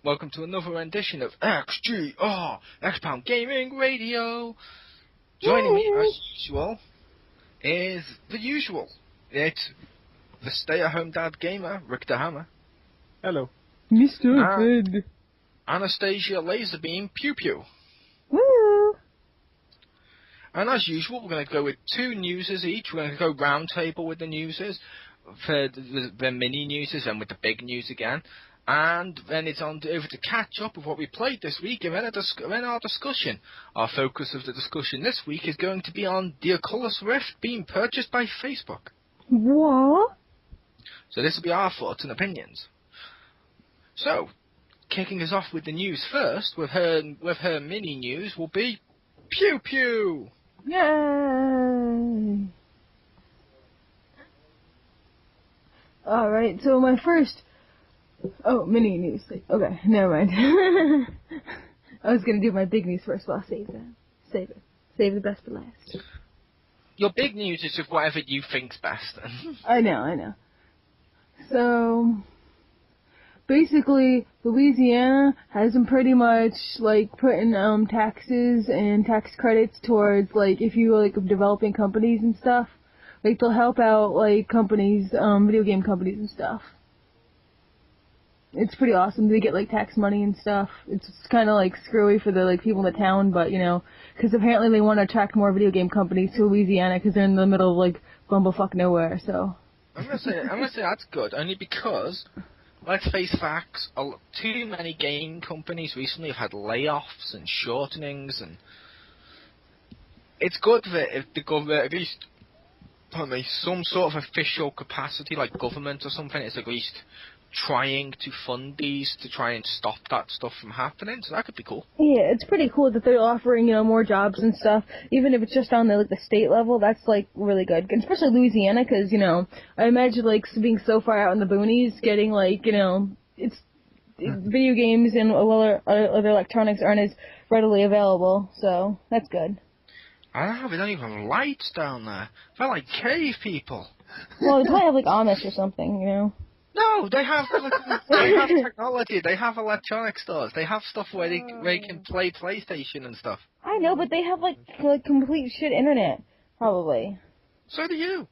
Welcome to another rendition of XGR, Xpound Gaming Radio. Joining me as usual is the usual. It's the stay-at-home dad gamer, Rick the Hammer. Hello. Mr. Hood. Anastasia Laserbeam Pew Pew. Woo! And as usual, we're going to go with two newses each. We're going to go round table with the newses, for the mini newses, and with the big news again. And then it's on over to catch up with what we played this week, and then our discussion. Our focus of the discussion this week is going to be on the Occulus Rift being purchased by Facebook. What? So this will be our thoughts and opinions. So, kicking us off with the news first, with her mini news, will be Pew Pew! Yay! Alright, so my first... Oh, mini news. Okay, never mind. I was gonna do my big news first, but I'll save that. Save the best for last. Your big news is just whatever you think's best. I know. So, basically, Louisiana has been pretty much, like, putting, taxes and tax credits towards, like, if you, like, developing companies and stuff. Like, they'll help out, like, companies, video game companies and stuff. It's pretty awesome. They get, like, tax money and stuff. It's kind of, like, screwy for the, like, people in the town, but, you know, because apparently they want to attract more video game companies to Louisiana because they're in the middle of, like, bumblefuck nowhere, so. I'm gonna say that's good, only because, let's face facts, too many game companies recently have had layoffs and shortenings, and it's good that if the government, at least, some sort of official capacity, like government or something, is at least trying to fund these to try and stop that stuff from happening, so that could be cool. Yeah, it's pretty cool that they're offering, you know, more jobs and stuff, even if it's just on the, like, the state level. That's, like, really good, especially Louisiana, because, you know, I imagine, like, being so far out in the boonies, getting, like, you know, video games and other electronics aren't as readily available, so that's good. I don't know, they don't even have lights down there. They're like cave people. Well, they probably have, like, Amish or something, you know. No, they have technology. They have electronic stores. They have stuff where they can play PlayStation and stuff. I know, but they have like complete shit internet, probably. So do you.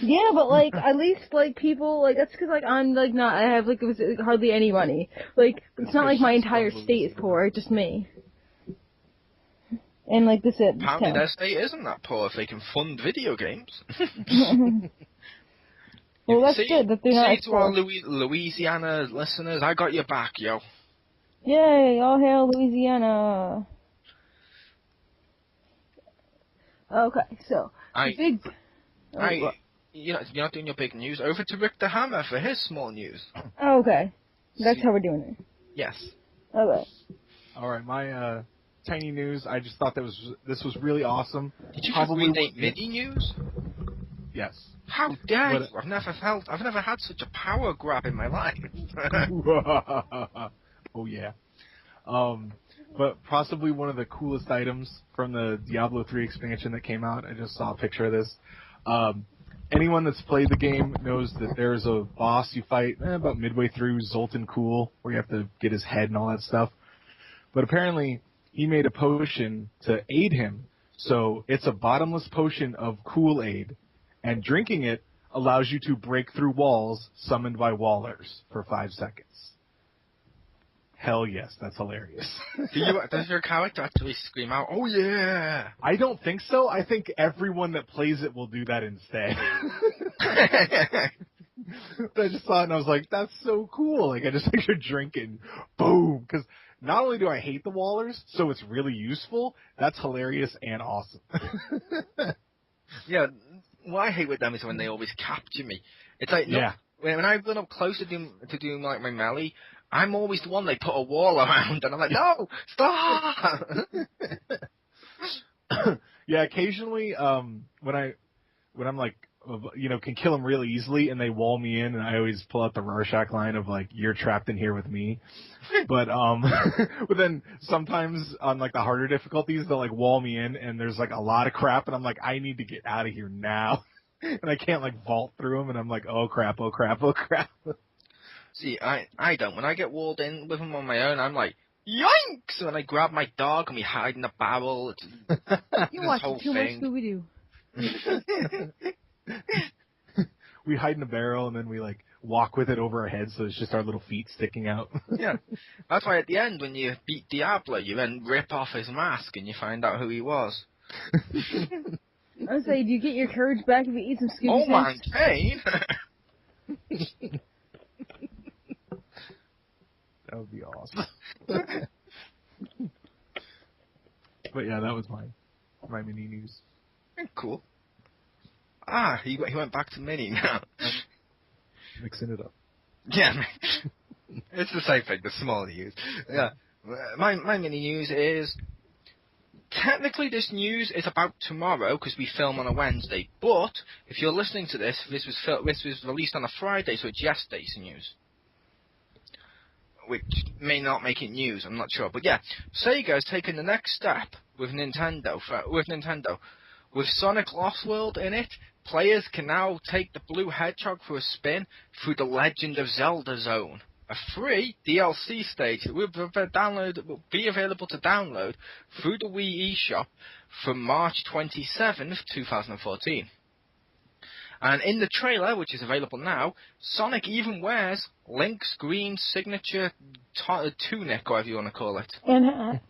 Yeah, but like at least like people like that's because like I'm like not I have like it was hardly any money. Like it's not like my entire state is poor, just me. And like this is apparently their state isn't that poor if they can fund video games. Well, that's good that they're not. See to our Louisiana listeners, I got your back, yo. Yay! All hail Louisiana! Okay, so you're not doing your big news. Over to Rick the Hammer for his small news. Oh, okay, that's how we're doing it. Yes. Okay. All right, my tiny news. I just thought this was really awesome. Did you just rename mini news? Yes. How dare you? I've never had such a power grab in my life. Oh yeah. But possibly one of the coolest items from the Diablo 3 expansion that came out. I just saw a picture of this. Anyone that's played the game knows that there's a boss you fight about midway through, Zoltan Cool, where you have to get his head and all that stuff. But apparently he made a potion to aid him. So it's a bottomless potion of Kool-Aid. And drinking it allows you to break through walls summoned by wallers for 5 seconds. Hell yes, that's hilarious. Does your character actually scream out, "Oh yeah"? I don't think so. I think everyone that plays it will do that instead. I just saw it and I was like, that's so cool. Like, I just picture drinking, boom. Because not only do I hate the wallers, so it's really useful, that's hilarious and awesome. Yeah. What I hate with them is when they always capture me. It's like, when I've gone up close to doing like my melee, I'm always the one they put a wall around, and I'm like, no, stop! Yeah, occasionally, when I'm like, you know, can kill them really easily, and they wall me in, and I always pull out the Rorschach line of like, you're trapped in here with me. But but then sometimes on like the harder difficulties, they'll like wall me in, and there's like a lot of crap, and I'm like, I need to get out of here now. and I can't like vault through them, and I'm like, oh crap, oh crap, oh crap. See, I don't. When I get walled in with them on my own, I'm like, yoinks! And I grab my dog and we hide in the barrel. It's You this watch whole too thing. much Scooby-Doo. We hide in a barrel, and then we like walk with it over our heads, so it's just our little feet sticking out. Yeah. That's why at the end, when you beat Diablo, you then rip off his mask and you find out who he was. I was say, do you get your courage back if you eat some Scooby Oh, man, snacks? Kane! That would be awesome. But yeah, that was my mini news. Cool. He went back to mini now. Mixing it up. Yeah, it's the same thing, the small news. Yeah. My mini news is, technically this news is about tomorrow, because we film on a Wednesday, but if you're listening to this, this was released on a Friday, so it's yesterday's news. Which may not make it news, I'm not sure. But yeah, Sega has taken the next step with Nintendo. With Sonic Lost World in it, players can now take the Blue Hedgehog for a spin through the Legend of Zelda Zone, a free DLC stage that will be available to download through the Wii eShop from March 27th, 2014. And in the trailer, which is available now, Sonic even wears Link's green signature tunic, or whatever you want to call it. And hat.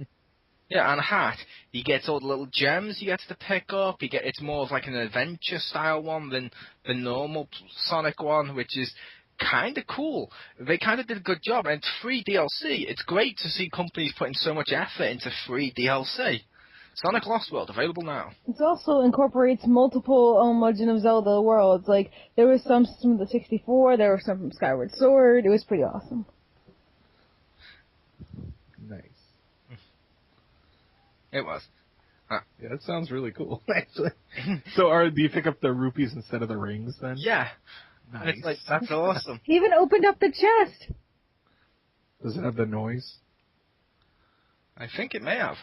Yeah, and a hat. He gets all the little gems he gets to pick up. It's more of like an adventure style one than the normal Sonic one, which is kind of cool. They kind of did a good job, and it's free DLC. It's great to see companies putting so much effort into free DLC. Sonic Lost World, available now. It also incorporates multiple Legend of Zelda worlds. Like, there was some from the 64, there were some from Skyward Sword. It was pretty awesome. Nice. It was. Yeah, that sounds really cool, actually. So do you pick up the rupees instead of the rings, then? Yeah. Nice. And it's like, that's awesome. He even opened up the chest! Does it have the noise? I think it may have.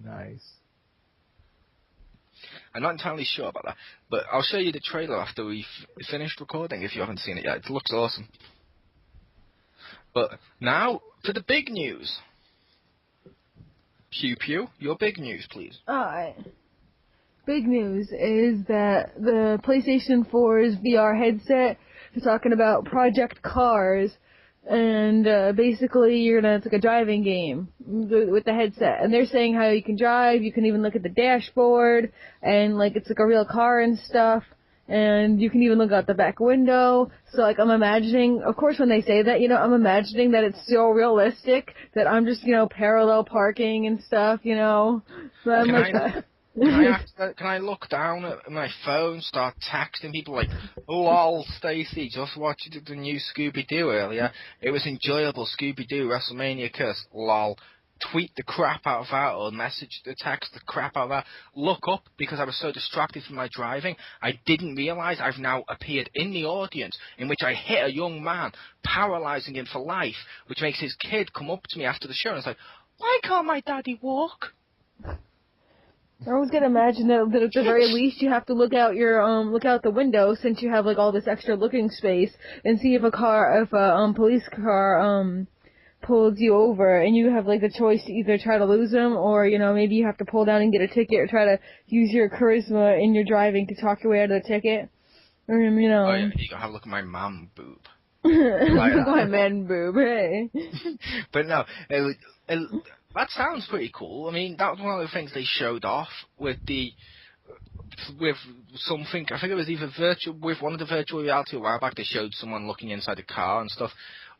Nice. I'm not entirely sure about that, but I'll show you the trailer after we've finished recording if you haven't seen it yet. It looks awesome. But now, for the big news. Pew Pew, your big news, please. Alright. Big news is that the PlayStation 4's VR headset is talking about Project Cars, and basically it's like a driving game with the headset, and they're saying how you can drive, you can even look at the dashboard, and like it's like a real car and stuff, and you can even look out the back window. So like I'm imagining, of course when they say that, I'm imagining that it's so realistic that I'm just, parallel parking and stuff, So I'm Can I look down at my phone, start texting people like, lol, Stacy, just watched the new Scooby-Doo earlier. It was enjoyable, Scooby-Doo, WrestleMania curse, lol. Tweet the crap out of that, or text the crap out of that. Look up, because I was so distracted from my driving, I didn't realise I've now appeared in the audience, in which I hit a young man, paralysing him for life, which makes his kid come up to me after the show, and it's like, why can't my daddy walk? I was gonna imagine that at the very least you have to look out the window, since you have like all this extra looking space, and see if a police car pulls you over, and you have like the choice to either try to lose them, or maybe you have to pull down and get a ticket, or try to use your charisma in your driving to talk your way out of the ticket, or Oh yeah, you gotta have a look at my man boob. Look at my man boob, hey. But no, that sounds pretty cool. I mean, that was one of the things they showed off with something. I think it was either with one of the virtual reality a while back. They showed someone looking inside a car and stuff,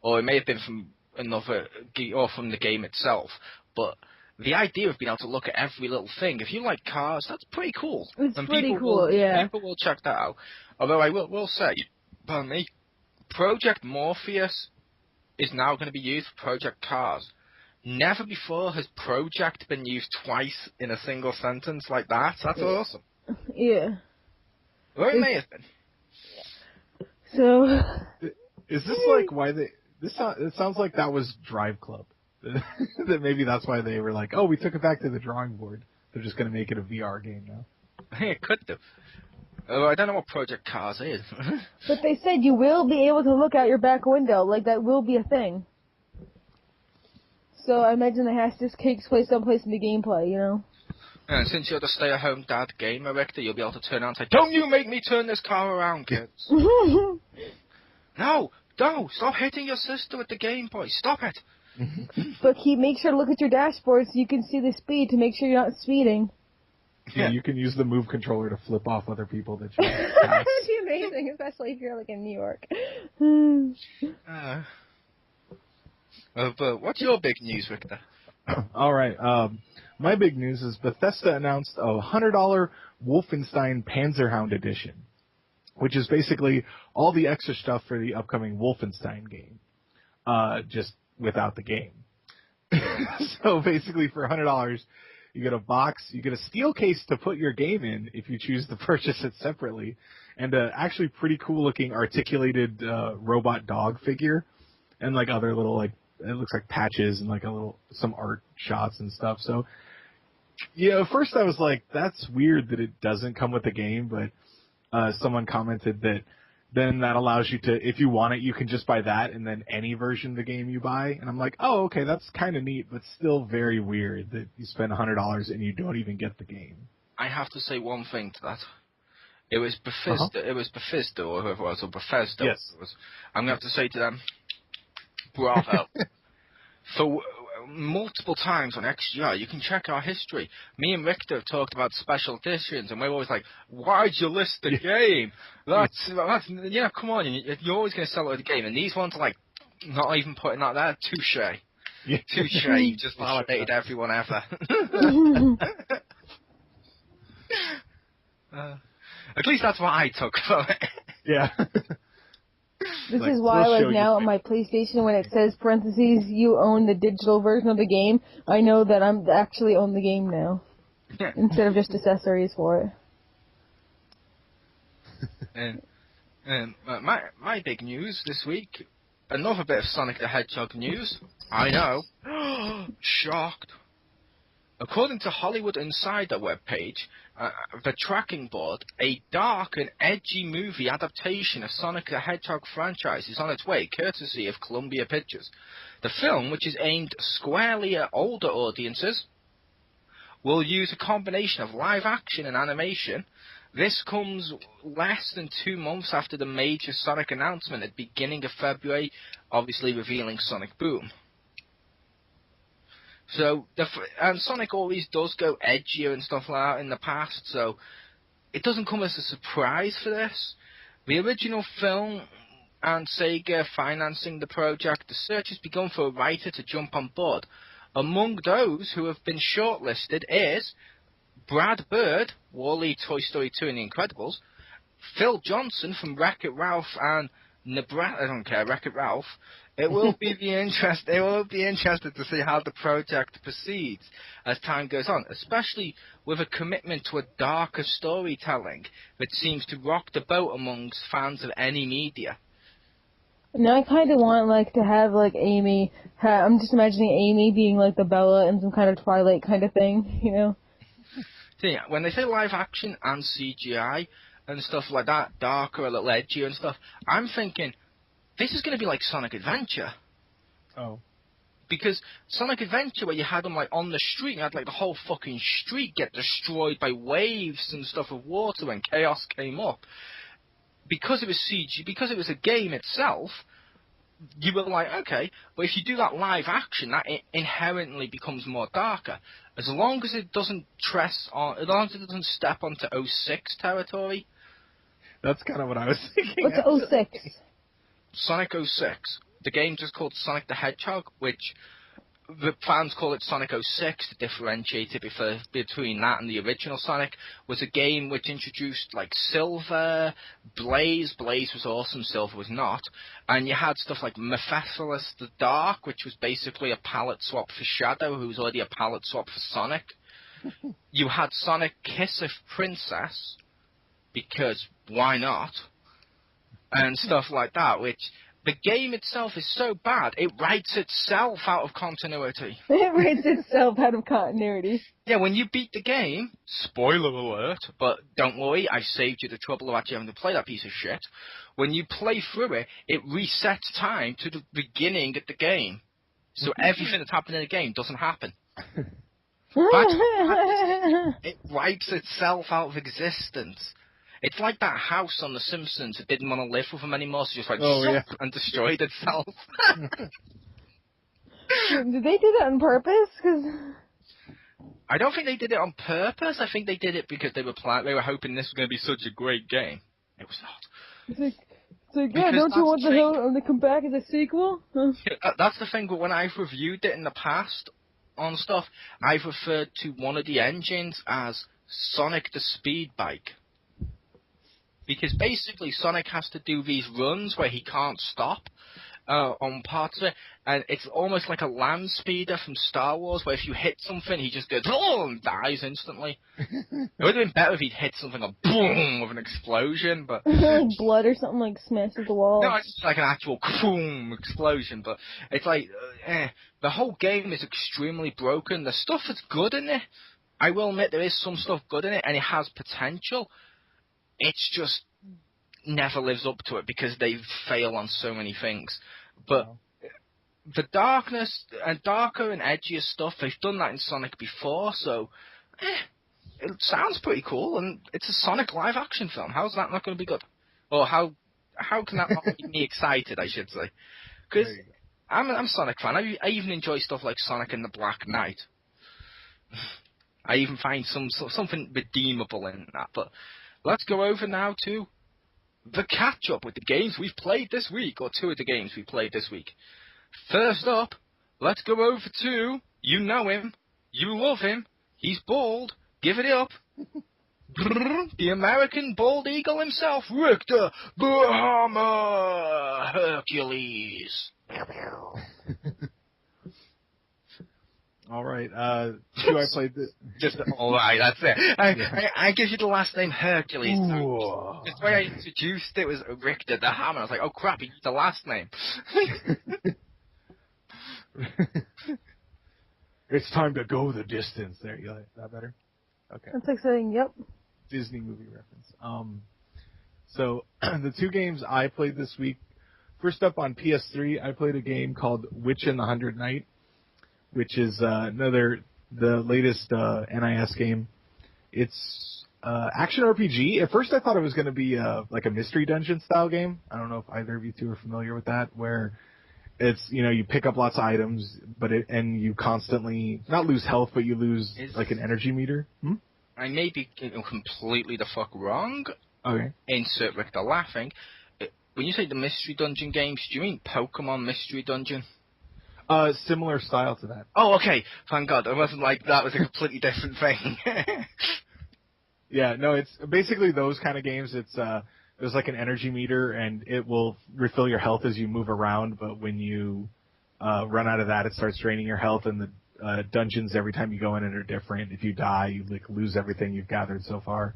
or it may have been from from the game itself. But the idea of being able to look at every little thing, if you like cars, that's pretty cool. It's and pretty cool, yeah. People will check that out. Although I will say, pardon me, Project Morpheus is now going to be used for Project Cars. Never before has project been used twice in a single sentence like that. That's awesome. Yeah. Or it may have been. So. Is this like why they... It sounds like that was Drive Club. That maybe that's why they were like, oh, we took it back to the drawing board. They're just going to make it a VR game now. It could do. Oh, I don't know what Project Cars is. But they said you will be able to look out your back window. Like, that will be a thing. So I imagine that has to take place someplace in the gameplay, you know? And since you're the stay-at-home dad gamer, Richter, you'll be able to turn around and say, "Don't you make me turn this car around, kids." No, stop hitting your sister with the Game Boy. Stop it. But make sure to look at your dashboard so you can see the speed to make sure you're not speeding. Yeah, you can use the Move controller to flip off other people that you pass. That'd be amazing, especially if you're like in New York. But what's your big news, Richter? All right. My big news is Bethesda announced a $100 Wolfenstein Panzerhound Edition, which is basically all the extra stuff for the upcoming Wolfenstein game, just without the game. So basically, for $100, you get a box, you get a steel case to put your game in if you choose to purchase it separately, and a actually pretty cool-looking articulated robot dog figure, and like other little like. It looks like patches and like some art shots and stuff. So, yeah, at first I was like, that's weird that it doesn't come with the game, but someone commented that then that allows you to, if you want it, you can just buy that and then any version of the game you buy. And I'm like, oh, okay, that's kind of neat, but still very weird that you spend $100 and you don't even get the game. I have to say one thing to that. It was Bethesda, It was Bethesda or whoever it was, or Bethesda. Yes. I'm going to have to say to them, bravo. For multiple times on XGR, you can check our history. Me and Richter have talked about special editions, and we're always like, why'd you list the game? That's yeah, come on, you're always going to sell it at the game. And these ones are like, not even putting that there. Touche. Yeah. Touche, you've just validated everyone ever. At least that's what I took from it. Yeah. This is why, like, now on my PlayStation, when it says parentheses, you own the digital version of the game, I know that I'm actually own the game now. Yeah. Instead of just accessories for it. And my big news this week, another bit of Sonic the Hedgehog news. I know. Shocked. According to Hollywood Insider webpage, the tracking board, a dark and edgy movie adaptation of Sonic the Hedgehog franchise is on its way, courtesy of Columbia Pictures. The film, which is aimed squarely at older audiences, will use a combination of live action and animation. This comes less than 2 months after the major Sonic announcement at the beginning of February, obviously revealing Sonic Boom. So, and Sonic always does go edgier and stuff like that in the past, so it doesn't come as a surprise for this. The original film and Sega financing the project, the search has begun for a writer to jump on board. Among those who have been shortlisted is Brad Bird, Wall-E, Toy Story 2 and The Incredibles, Phil Johnson from Wreck-It Ralph and Nebraska, I don't care, Wreck-It Ralph. It will be interested to see how the project proceeds as time goes on, especially with a commitment to a darker storytelling that seems to rock the boat amongst fans of any media. Now I kind of want, like, to have, like, Amy, I'm just imagining Amy being, like, the Bella in some kind of Twilight kind of thing, you know? So yeah, when they say live action and CGI and stuff like that, darker, a little edgier and stuff, I'm thinking, this is going to be like Sonic Adventure. Oh. Because Sonic Adventure, where you had them like on the street, you had like the whole fucking street get destroyed by waves and stuff of water when chaos came up. Because it was CG, because it was a game itself, you were like, okay, but if you do that live action, that inherently becomes more darker. As long as it doesn't as long as it doesn't step onto 06 territory. That's kind of what I was thinking. What's 06? Sonic 06. The game just called Sonic the Hedgehog, which the fans call it Sonic 06 to differentiate it between that and the original Sonic, was a game which introduced like Silver, Blaze. Blaze was awesome, Silver was not. And you had stuff like Mephistophilus the Dark, which was basically a palette swap for Shadow, who was already a palette swap for Sonic. You had Sonic Kiss of Princess, because why not? And stuff like that, which the game itself is so bad, it writes itself out of continuity. It writes itself out of continuity. Yeah, when you beat the game, spoiler alert, but don't worry, I saved you the trouble of actually having to play that piece of shit. When you play through it, it resets time to the beginning of the game. So everything that's happening in the game doesn't happen. It wipes itself out of existence. It's like that house on The Simpsons that didn't want to live with them anymore, so just and destroyed itself. Did they do that on purpose? 'Cause I don't think they did it on purpose. I think they did it because they were hoping this was going to be such a great game. It was not. It's like yeah, don't you want the hell to come back as a sequel? Huh? That's the thing, but when I've reviewed it in the past on stuff, I've referred to one of the engines as Sonic the Speed Bike. Because basically Sonic has to do these runs where he can't stop on parts of it, and it's almost like a land speeder from Star Wars, where if you hit something, he just goes, oh, and dies instantly. It would have been better if he'd hit something like, boom, with an explosion, but... like blood or something, like smashes the wall. No, it's like an actual boom explosion, but it's like, the whole game is extremely broken. The stuff that's good in it, I will admit there is some stuff good in it, and it has potential. It's just never lives up to it because they fail on so many things. But the darkness and darker and edgier stuff, they've done that in Sonic before, so it sounds pretty cool, and it's a Sonic live-action film. How's that not going to be good? Or how can that not make me excited, I should say? Because I'm a Sonic fan. I even enjoy stuff like Sonic and the Black Knight. I even find something redeemable in that, but... Let's go over now to the catch-up with the games we've played this week, or two of the games we played this week. First up, let's go over to, you know him, you love him, he's bald, give it up. The American bald eagle himself, Richter Bahama Hercules. All right. Who I played this? Just all right. That's it. I give you the last name Hercules. Ooh. Just the way I introduced it was Richter the Hammer. I was like, oh crap, he used the last name. It's time to go the distance. There, you like that better? Okay. That's like saying, yep. Disney movie reference. So the two games I played this week. First up on PS3, I played a game called Witch in the 100 Night, which is the latest NIS game. It's action RPG. At first I thought it was going to be like a mystery dungeon style game. I don't know if either of you two are familiar with that, where it's, you pick up lots of items, and you constantly, not lose health, but you lose like an energy meter. I may be completely the fuck wrong. Okay. Insert Richter laughing. When you say the mystery dungeon games, do you mean Pokemon Mystery Dungeon? Similar style to that. Oh, okay. Thank God. It wasn't like that was a completely different thing. Yeah, no, it's basically those kind of games. It's there's like an energy meter, and it will refill your health as you move around, but when you run out of that, it starts draining your health, and the dungeons every time you go in it are different. If you die, you lose everything you've gathered so far.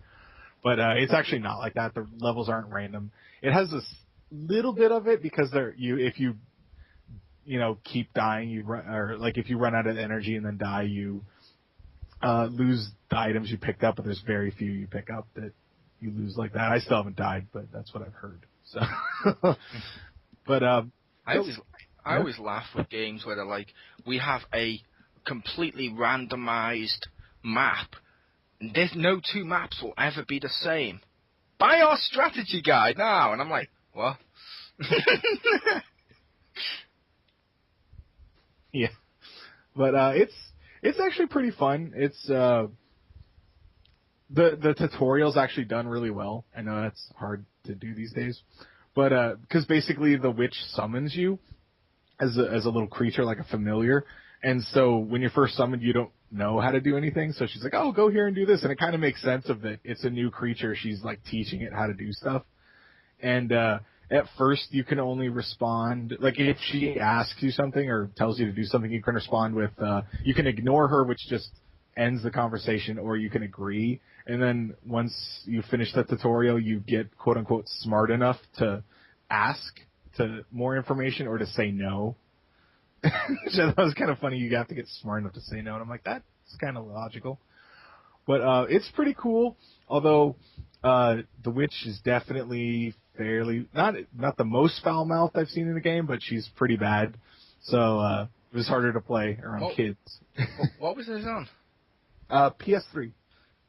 But it's actually not like that. The levels aren't random. It has this little bit of it because if you keep dying, or like if you run out of energy and then die, you lose the items you picked up, but there's very few you pick up that you lose like that. I still haven't died, but that's what I've heard. So, but I always laugh with games where they're like, we have a completely randomized map, and there's no two maps will ever be the same. Buy our strategy guide now, and I'm like, what? Yeah, but it's actually pretty fun. It's the tutorial's actually done really well. I know that's hard to do these days, but because basically the witch summons you as a little creature, like a familiar, and so when you're first summoned, you don't know how to do anything. So she's like, "Oh, go here and do this," and it kind of makes sense of that. It's a new creature. She's like teaching it how to do stuff, and at first, you can only respond, like if she asks you something or tells you to do something, you can respond with, you can ignore her, which just ends the conversation, or you can agree. And then once you finish the tutorial, you get quote-unquote smart enough to ask to more information or to say no. Which I thought was kind of funny. You have to get smart enough to say no, and I'm like, that's kind of logical. But it's pretty cool. Although the witch is definitely fairly not the most foul-mouthed I've seen in the game, but she's pretty bad. So it was harder to play around kids. What was this on? PS3.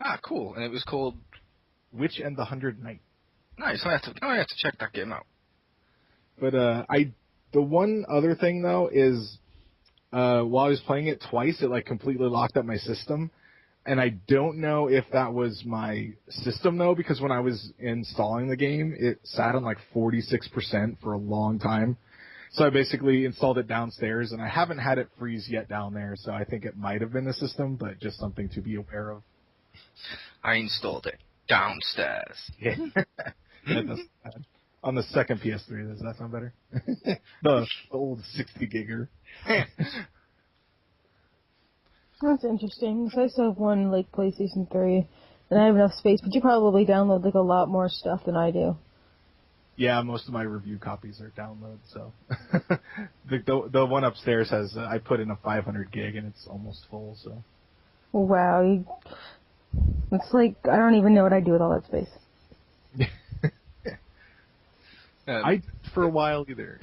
Ah, cool. And it was called Witch and the 100 Knight. Nice. I have to check that game out. But the one other thing though is while I was playing it twice, it like completely locked up my system, and I don't know if that was my system though, because when I was installing the game, it sat on like 46% for a long time. So I basically installed it downstairs, and I haven't had it freeze yet down there. So I think it might have been the system, but just something to be aware of. I installed it downstairs. Yeah. That's bad. On the second PS3, does that sound better? the old 60 gigger. That's interesting. 'Cause I still have one like PlayStation 3, and I have enough space. But you probably download like a lot more stuff than I do. Yeah, most of my review copies are downloads. So the one upstairs has I put in a 500 gig, and it's almost full. So. Wow, it's like I don't even know what I'd do with all that space. I for a while either.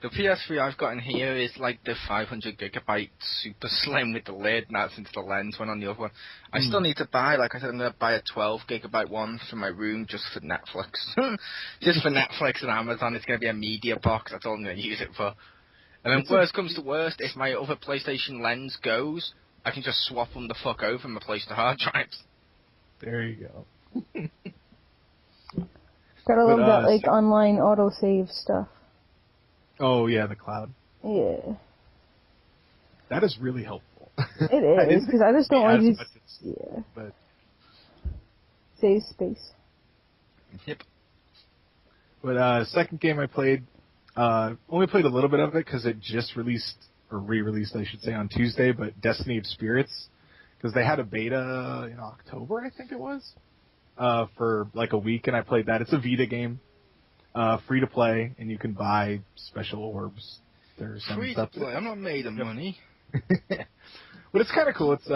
The PS3 I've got in here is like the 500 gigabyte super slim with the lid, and that's since the lens went on the other one. I still need to buy, like I said, I'm going to buy a 12 gigabyte one for my room just for Netflix. Just for Netflix and Amazon. It's going to be a media box, that's all I'm going to use it for. And then worst comes to worst, if my other PlayStation lens goes, I can just swap them the fuck over and replace the hard drives. There you go. Gotta love that like online autosave stuff. Oh yeah, the cloud. Yeah. That is really helpful. It is, because I just don't like these. Yeah. But save space. Yep. But second game I played, only played a little bit of it because it just released, or re-released I should say, on Tuesday, but Destiny of Spirits, because they had a beta in October, I think it was, for like a week, and I played that. It's a Vita game, free to play, and you can buy special orbs. There's some free stuff to play? I'm not made of money. But it's kind of cool. It's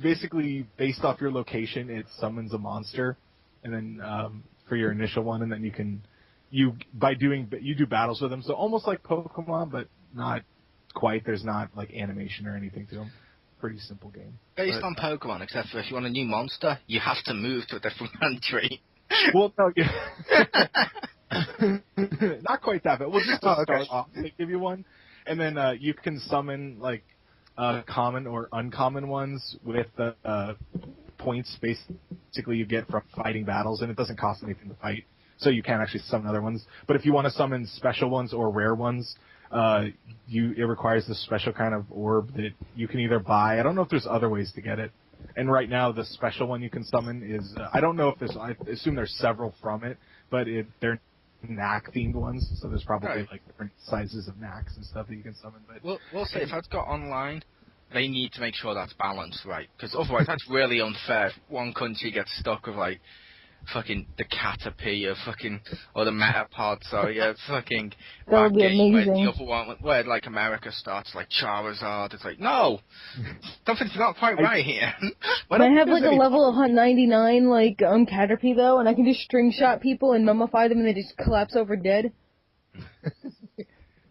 basically based off your location. It summons a monster, and then for your initial one, and then you do battles with them. So almost like Pokemon, but not quite. There's not like animation or anything to them. Pretty simple game. Based on Pokemon, except for if you want a new monster, you have to move to a different country. Well, no, not quite that, but we'll just start off. They give you one, and then you can summon like common or uncommon ones with the points basically you get from fighting battles, and it doesn't cost anything to fight, so you can actually summon other ones. But if you want to summon special ones or rare ones, it requires this special kind of orb that you can either buy. I don't know if there's other ways to get it. And right now, the special one you can summon is I don't know if there's. I assume there's several from it, but they're knack themed ones. So there's probably like different sizes of knacks and stuff that you can summon. But we'll say if that's got online, they need to make sure that's balanced right, because otherwise that's really unfair. If one country gets stuck with like fucking the Caterpie or the Metapod, fucking that would be amazing. The other one where like America starts like Charizard, it's like no, something's not quite right here. But I have like a level of 99 like Caterpie though, and I can just string shot people and mummify them and they just collapse over dead.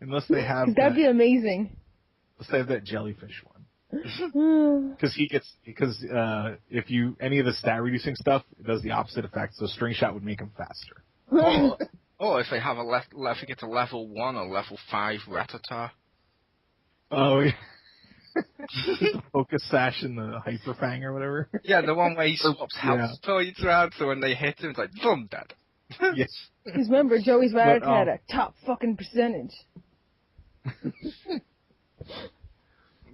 Unless they have that'd be amazing. Unless they have that jellyfish one. Because if you any of the stat reducing stuff, it does the opposite effect. So string shot would make him faster. Or if they have if it gets a level 1 or level 5 Rattata. Oh yeah. The focus sash and the hyper fang or whatever. Yeah, the one where he swaps health points around, so when they hit him, it's like boom, dead. Yes. Because remember, Joey's Rattata had a top fucking percentage.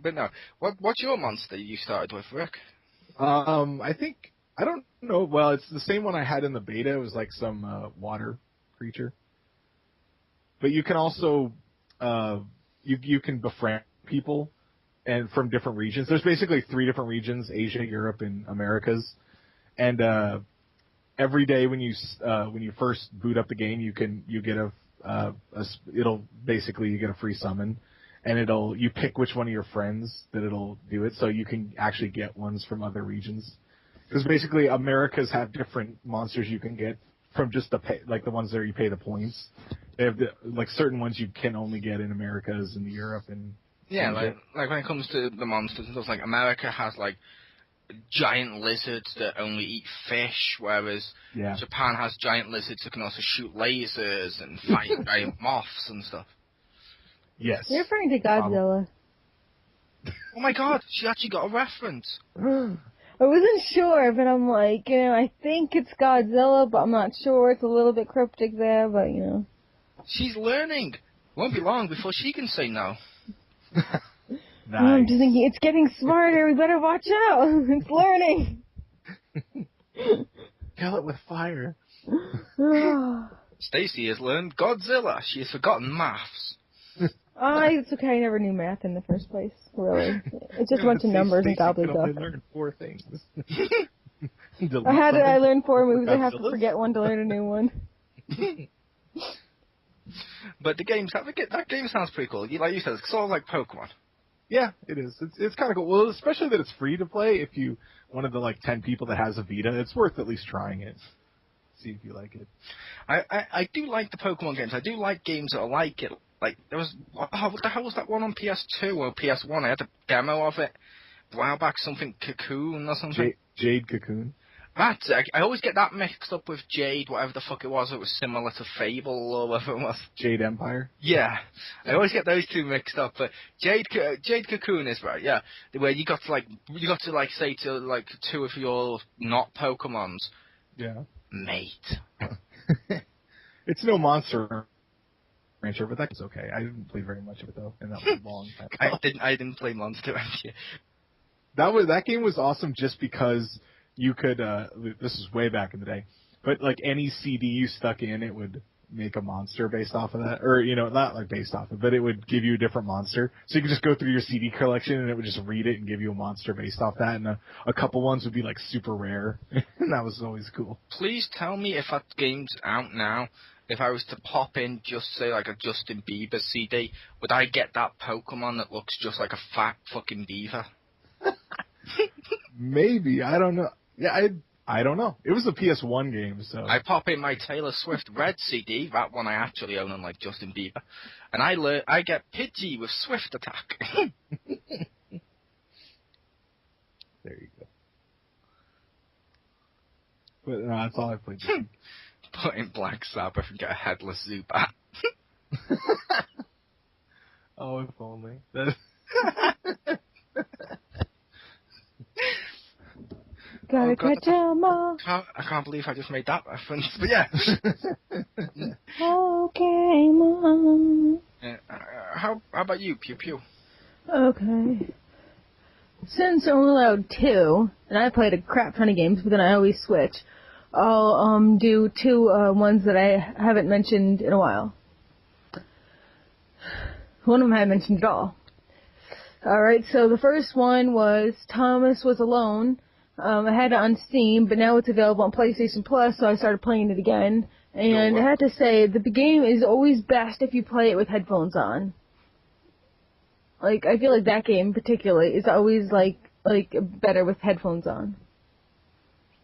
But no, what's your monster you started with, Rick? I think, I don't know, well, it's the same one I had in the beta. It was like some water creature. But you can also, you can befriend people and from different regions. There's basically 3 different regions, Asia, Europe, and Americas. And every day when you first boot up the game, you get it'll basically you get a free summon, and you pick which one of your friends that it'll do it, so you can actually get ones from other regions. Because basically, Americas have different monsters you can get from just the ones that you pay the points. They have certain ones you can only get in Americas and Europe and yeah, like when it comes to the monsters and stuff, like America has like giant lizards that only eat fish, whereas Japan has giant lizards that can also shoot lasers and fight giant moths and stuff. Yes. You're referring to Godzilla. Oh my god, she actually got a reference. I wasn't sure, but I'm like, I think it's Godzilla, but I'm not sure. It's a little bit cryptic there, but, She's learning. Won't be long before she can say no. Nice. I'm just thinking, it's getting smarter. We better watch out. It's learning. Kill it with fire. Stacy has learned Godzilla. She has forgotten maths. It's okay. I never knew math in the first place. Really, it's just a bunch of numbers and gobbledygook. I learned 4 things. I learned 4 moves. I have to forget one to learn a new one. But that game sounds pretty cool. Like you said, it's sort of like Pokemon. Yeah, it is. It's kind of cool. Well, especially that it's free to play. If you one of the 10 people that has a Vita, it's worth at least trying it. See if you like it. I do like the Pokemon games. I do like games that are like it. Like, there was, what the hell was that one on PS2 or PS1? I had a demo of it a while back, something Cocoon or something. Jade Cocoon. That's it. I always get that mixed up with Jade, whatever the fuck it was. It was similar to Fable or whatever it was. Jade Empire? Yeah. I always get those two mixed up, but Jade Cocoon is right, yeah. Where you got to say to 2 of your not Pokemons. Yeah. Mate. It's no Monster Rancher, but that's okay. I didn't play very much of it though, and that was a long time ago. I didn't play Monster Rancher. That game was awesome just because you could. This was way back in the day, but any CD you stuck in, it would make a monster based off of that, or not based off of it, but it would give you a different monster. So you could just go through your CD collection and it would just read it and give you a monster based off that, and a couple ones would be super rare, and that was always cool. Please tell me if that game's out now. If I was to pop in just say a Justin Bieber CD, would I get that Pokemon that looks just like a fat fucking beaver? Maybe, I don't know. Yeah, I don't know. It was a PS1 game, so... I pop in my Taylor Swift Red CD, that one I actually own unlike Justin Bieber, and I get Pidgey with Swift Attack. There you go. But no, that's all I played. Put in Black Sabbath and get a headless Zubat. Oh, if only. Gotta catch 'em all. I can't believe I just made that reference, but yeah. Okay, Mom. How about you, Pew Pew? Okay. Since I'm only allowed 2, and I played a crap ton of games, but then I always switch, I'll do 2 ones that I haven't mentioned in a while. One of them I haven't mentioned at all. Alright, so the first one was Thomas Was Alone. I had it on Steam, but now it's available on PlayStation Plus, so I started playing it again. And I have to say, the game is always best if you play it with headphones on. I feel like that game particularly is always, better with headphones on.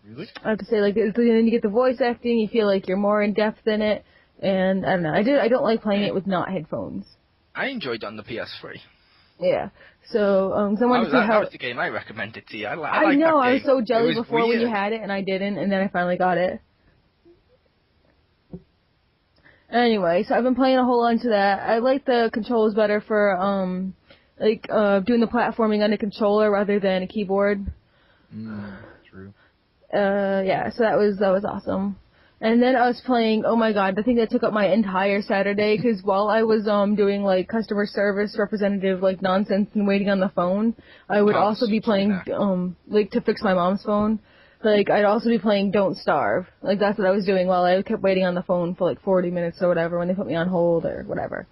Really? I have to say, then you get the voice acting, you feel like you're more in-depth in it, and I don't know, I don't like playing it with not headphones. I enjoyed it on the PS3. Yeah. So, I wanted to see how... That was the game I recommended to you. I know, that game. I was so jelly before weird. when you had it, and I didn't, and then I finally got it. Anyway, so I've been playing a whole bunch of that. I like the controls better for, doing the platforming on a controller rather than a keyboard. True. Yeah, so that was awesome. And then I was playing, oh my god, the thing that took up my entire Saturday, because while I was doing customer service representative nonsense and waiting on the phone, I would also be playing to fix my mom's phone. I'd also be playing Don't Starve. That's what I was doing while I kept waiting on the phone for 40 minutes or whatever when they put me on hold or whatever.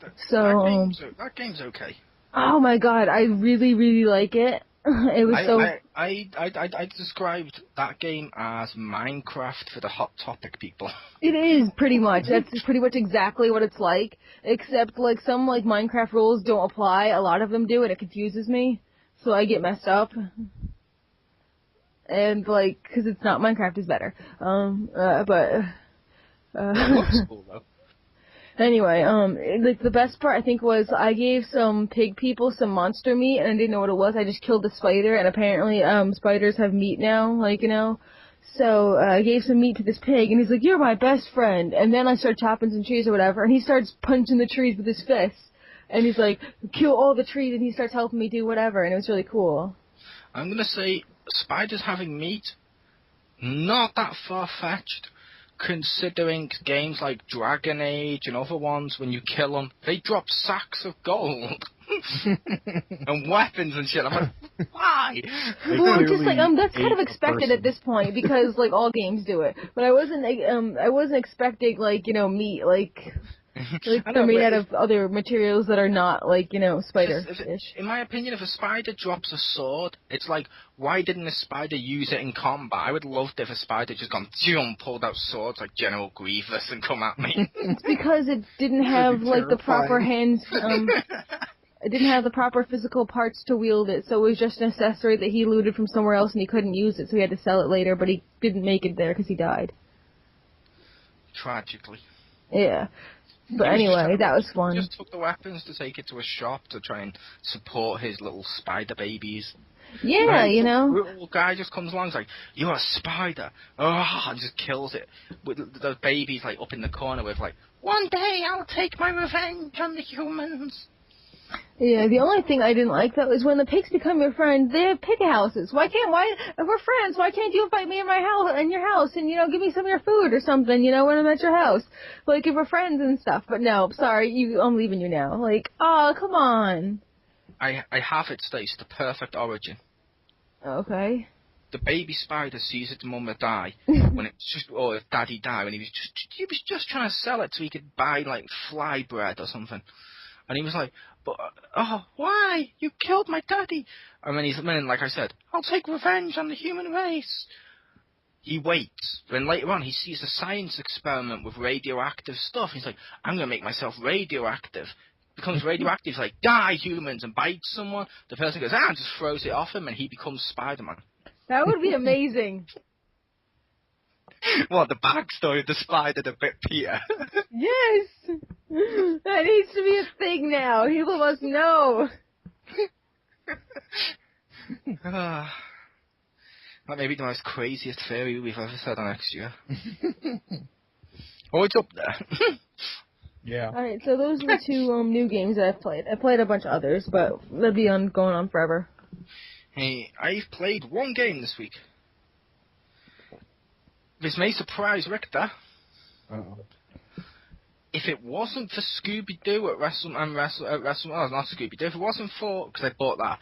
That game's okay. Oh my god, I really, really like it. It was so. I described that game as Minecraft for the Hot Topic people. It is pretty much. That's pretty much exactly what it's like. Except like some like Minecraft rules don't apply. A lot of them do, and it confuses me. So I get messed up. And like, cause it's not Minecraft is better. It looks cool though. Anyway, like the best part I think was I gave some pig people some monster meat and I didn't know what it was. I just killed the spider and apparently spiders have meat now, like, you know. So I gave some meat to this pig and he's like, "You're my best friend." And then I start chopping some trees or whatever and he starts punching the trees with his fists. And he's like, "Kill all the trees," and he starts helping me do whatever, and it was really cool. I'm gonna say spiders having meat, not that far-fetched. Considering games like Dragon Age and other ones, when you kill them, they drop sacks of gold and weapons and shit. I'm like, why? Well, just like that's kind of expected at this point because like all games do it. But I wasn't expecting like, you know, meat like they're made out of other materials that are not like, you know, spider-ish. In my opinion, if a spider drops a sword, it's like, why didn't a spider use it in combat? I would love if a spider just gone, pulled out swords like General Grievous and come at me. It's because it didn't have like the proper hands. It didn't have the proper physical parts to wield it, so it was just an accessory that he looted from somewhere else and he couldn't use it, so he had to sell it later, but he didn't make it there because he died. Tragically. Yeah. But anyway, that was fun. He just took the weapons to take it to a shop to try and support his little spider babies. Yeah, right? You know. The little guy just comes along and is like, "You're a spider." And just kills it. With the babies like up in the corner with like, "One day I'll take my revenge on the humans." Yeah, the only thing I didn't like though is when the pigs become your friend, they have pig houses. If we're friends, why can't you invite me in my house, in your house, and, you know, give me some of your food or something, you know, when I'm at your house? Like, if we're friends and stuff. But no, sorry, I'm leaving you now. Like, oh, come on. I have it, Stace, the perfect origin. Okay. The baby spider sees its mama die when it's just, or if daddy died, when he was just trying to sell it so he could buy like fly bread or something. And he was like, "But, why? You killed my daddy." And then like I said, "I'll take revenge on the human race." He waits. Then later on, he sees a science experiment with radioactive stuff. He's like, "I'm going to make myself radioactive." Becomes radioactive, he's like, "Die, humans," and bites someone. The person goes, and just throws it off him, and he becomes Spider-Man. That would be amazing. What, the backstory of the spider that bit Peter? Yes! That needs to be a thing now. People must know. That may be the most craziest theory we've ever said on XGR. Oh, it's up there. Yeah. Alright, so those are the two new games that I've played. I played a bunch of others, but they'll be going on forever. Hey, I've played one game this week. This may surprise Richter. Uh-oh. If it wasn't for Scooby-Doo at not Scooby-Doo, if it wasn't for, because I bought that,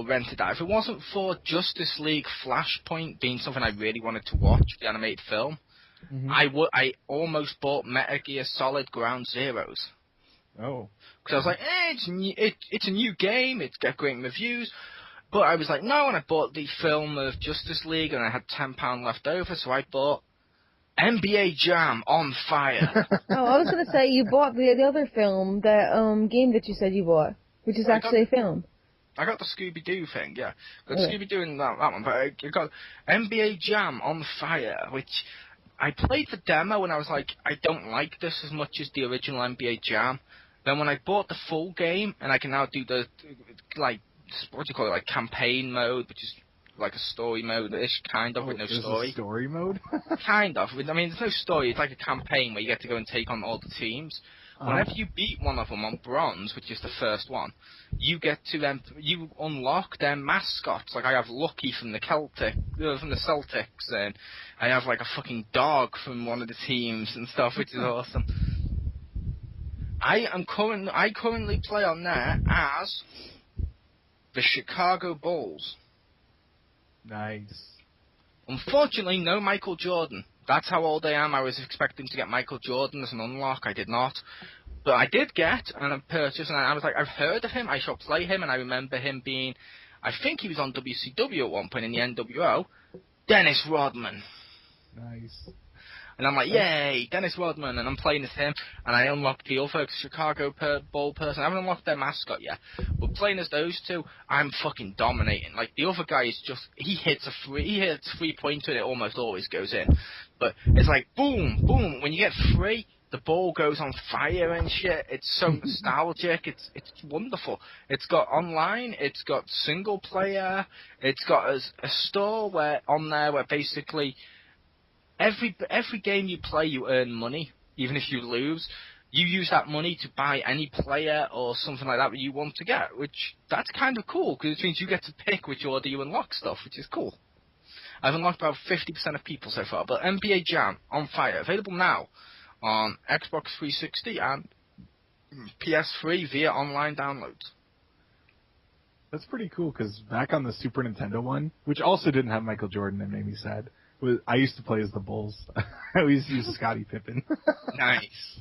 rented that, if it wasn't for Justice League Flashpoint being something I really wanted to watch, the animated film, I almost bought Metal Gear Solid Ground Zeroes. Oh. Because I was like, it's a new game, it's got great reviews. But I was like, no, and I bought the film of Justice League, and I had £10 left over, so I bought NBA Jam on Fire. Oh, I was going to say, you bought the other film, that game that you said you bought, which is actually a film. I got the Scooby-Doo thing, yeah. Got Scooby-Doo in that one, but I got NBA Jam on Fire, which I played the demo, and I was like, I don't like this as much as the original NBA Jam. Then when I bought the full game, and I can now do the, like, what do you call it, like campaign mode, which is like a story mode-ish, kind of, with no story. A story mode? Kind of. I mean, there's no story. It's like a campaign where you get to go and take on all the teams. Whenever you beat one of them on bronze, which is the first one, you get to you unlock their mascots. Like I have Lucky from the Celtics, and I have like a fucking dog from one of the teams and stuff, which is awesome. I currently play on there as the Chicago Bulls. Nice. Unfortunately, no Michael Jordan. That's how old I am. I was expecting to get Michael Jordan as an unlock. I did not. But I did get, and I purchased, and I was like, I've heard of him. I shall play him, and I remember him being I think he was on WCW at one point in the NWO. Dennis Rodman. Nice. And I'm like, yay, Dennis Rodman, and I'm playing as him, and I unlocked the other Chicago Bull person. I haven't unlocked their mascot yet, but playing as those two, I'm fucking dominating. Like, the other guy is just, he hits three-pointer, and it almost always goes in. But it's like, boom, boom, when you get free, the ball goes on fire and shit. It's so nostalgic. It's wonderful. It's got online. It's got single player. It's got a store where basically every game you play, you earn money, even if you lose. You use that money to buy any player or something like that you want to get, which that's kind of cool because it means you get to pick which order you unlock stuff, which is cool. I've unlocked about 50% of people so far, but NBA Jam on fire, available now on Xbox 360 and PS3 via online downloads. That's pretty cool, because back on the Super Nintendo one, which also didn't have Michael Jordan, that made me sad, I used to play as the Bulls. I always used Scottie Pippen. Nice.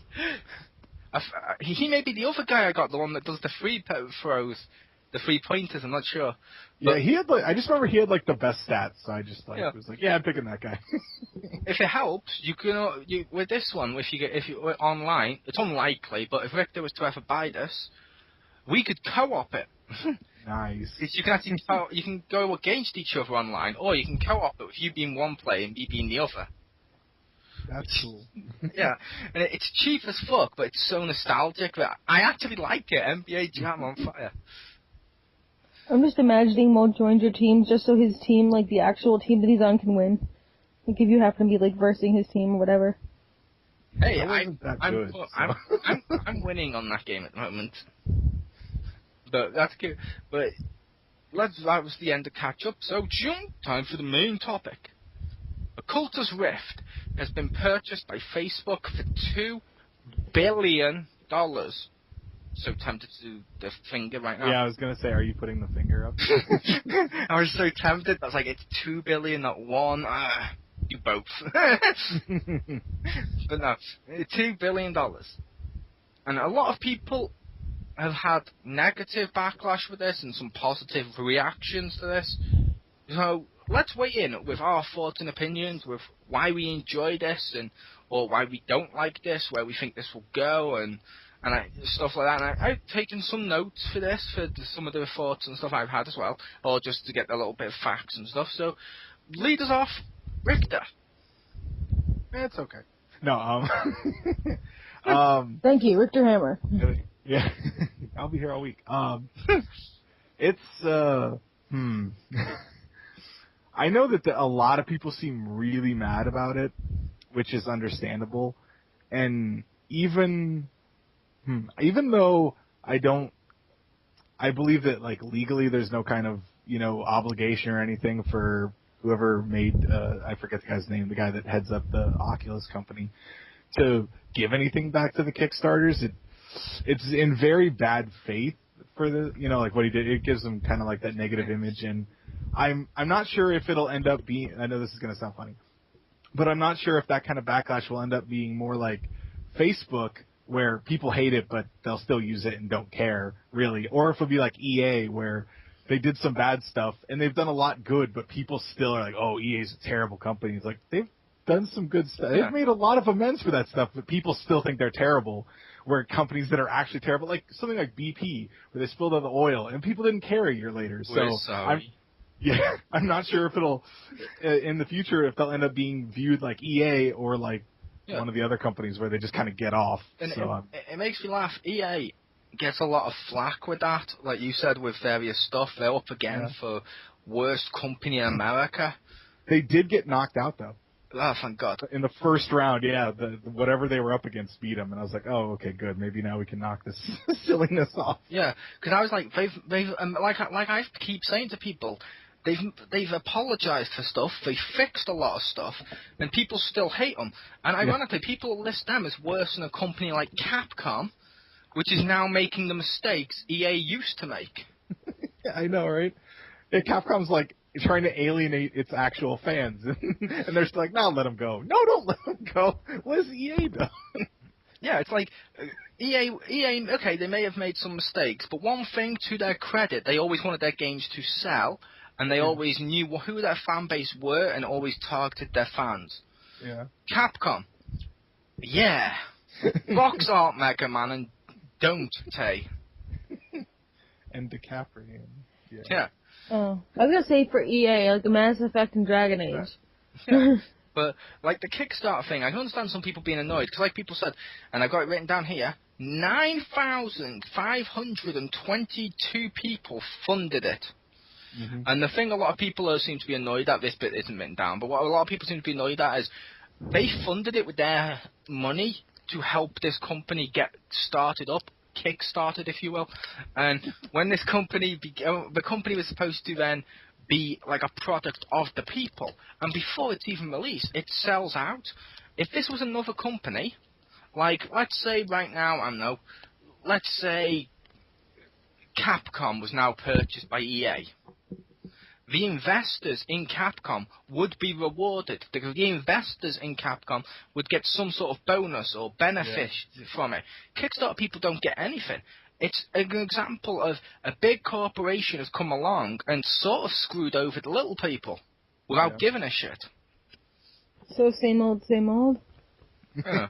He may be the other guy I got, the one that does the free throws, the 3-pointers, I'm not sure. But yeah, I just remember he had, the best stats, so I just, was like, yeah, I'm picking that guy. If it helps, you can, with this one, if you were online, it's unlikely, but if Victor was to ever buy this, we could co-op it. Nice. You can actually you can go against each other online, or you can co-op it with you being one player and me being the other. That's cool. Yeah, and it's cheap as fuck, but it's so nostalgic that I actually like it. NBA Jam on fire. I'm just imagining Mo joins your team just so his team, the actual team that he's on, can win. Like if you happen to be versing his team or whatever. Hey, I'm winning on that game at the moment. But that's good. But that was the end of catch up. So June, time for the main topic. Occulus Rift has been purchased by Facebook for $2 billion. So tempted to do the finger right now. Yeah, I was gonna say, are you putting the finger up? I was so tempted. I was like, it's $2 billion, not one. You both. But no, $2 billion. And a lot of people have had negative backlash with this and some positive reactions to this. So let's weigh in with our thoughts and opinions, with why we enjoy this or why we don't like this, where we think this will go, and stuff like that. And I've taken some notes for this, for some of the thoughts and stuff I've had as well, or just to get a little bit of facts and stuff. So lead us off, Richter. It's okay. No, Thank you, Richter Hammer. Yeah, I'll be here all week. It's I know that a lot of people seem really mad about it, which is understandable. And even though I believe that legally there's no kind of obligation or anything for whoever made I forget the guy's name, the guy that heads up the Oculus company, to give anything back to the Kickstarters. It's in very bad faith for the what he did. It gives them kind of that negative image, and I'm not sure if it'll end up being. I know this is going to sound funny, but I'm not sure if that kind of backlash will end up being more like Facebook, where people hate it but they'll still use it and don't care really, or if it'll be like EA, where they did some bad stuff and they've done a lot good, but people still are like, oh, EA's a terrible company. It's like they've done some good stuff. They've made a lot of amends for that stuff, but people still think they're terrible. Where companies that are actually terrible, like something like BP, where they spilled all the oil and people didn't care a year later. We're sorry. I'm not sure if it'll in the future if they'll end up being viewed like EA or one of the other companies where they just kind of get off. And it makes me laugh. EA gets a lot of flack with that, like you said, with various stuff. They're up again for worst company in America. They did get knocked out though. Oh, thank God. In the first round, yeah, whatever they were up against beat them, and I was like, oh, okay, good. Maybe now we can knock this silliness off. Yeah, because I was like, they've like I keep saying to people, they've apologized for stuff, they fixed a lot of stuff, and people still hate them. And ironically, people list them as worse than a company like Capcom, which is now making the mistakes EA used to make. Yeah, I know, right? Yeah, Capcom's trying to alienate its actual fans, and they're still like, no, let them go. No, don't let them go. What has EA done? Yeah, it's like EA, okay, they may have made some mistakes, but one thing to their credit, they always wanted their games to sell, and they always knew who their fan base were and always targeted their fans. Yeah. Capcom, yeah. Box art Mega Man and don't, Tay. And DiCaprio. Yeah. Oh, I was gonna say for EA, like the Mass Effect and Dragon Age. Yeah. But, like, the Kickstarter thing, I can understand some people being annoyed, because like people said, and I've got it written down here, 9,522 people funded it. Mm-hmm. And the thing a lot of people seem to be annoyed at, this bit isn't written down, but what a lot of people seem to be annoyed at is they funded it with their money to help this company get started up, kick-started, if you will. And when this company, the company was supposed to then be like a product of the people. And before it's even released, it sells out. If this was another company, like, let's say right now, I don't know, let's say Capcom was now purchased by EA. The investors in Capcom would be rewarded. The investors in Capcom would get some sort of bonus or benefit from it. Kickstarter people don't get anything. It's an example of a big corporation has come along and sort of screwed over the little people without giving a shit. So same old, same old. Yeah.